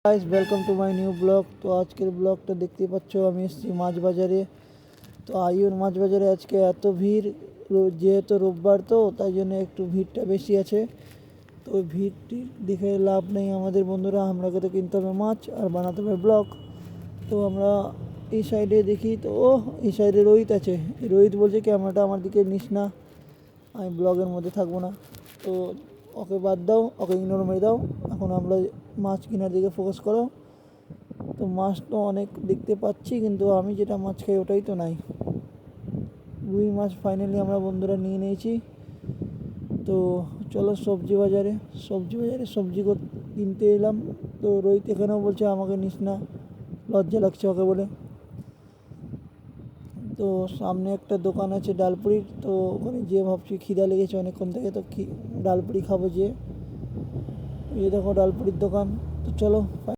Guys welcome to my new blog. তো আজকের ব্লগটা দেখতে পাচ্ছ আমি এসেছি মাছ বাজারে। তো আইউর মাছ বাজারে আজকে এত ভিড়, যেহেতু রোববার তো তাই জন্য একটু ভিড়টা বেশি আছে। তো ওই ভিড়টি দেখে লাভ নেই আমাদের বন্ধুরা, আমরাকে তো কিনতে হবে মাছ আর বানাতে হবে ব্লগ। তো আমরা এই সাইডে দেখি, তো এই সাইডে রোহিত আছে। রোহিত বলছে ক্যামেরাটা আমার দিকে নিস না, আমি ব্লগের মধ্যে থাকবো না। তো ওকে বাদ দাও, ওকে ইগনোর মেরে দাও। এখন আমরা মাছ কেনার দিকে ফোকাস করো। তো মাছ তো অনেক দেখতে পাচ্ছি, কিন্তু আমি যেটা মাছ খাই ওটাই তো নাই। রুই মাছ ফাইনালি আমরা বন্ধুরা নিয়ে নিয়েছি। তো চলো সবজি বাজারে সবজি কিনতে এলাম। তো রোহিত এখানেও বলছে আমাকে নিস না, লজ্জা লাগছে ওকে বলে। তো সামনে একটা দোকান আছে ডালপুরির, তো ওখানে যেয়ে ভাবছি খিদা লেগেছে অনেকক্ষণ থেকে, তো ডালপুরি খাবো। যে এই দেখো ডালপুরির দোকান। তো চলো।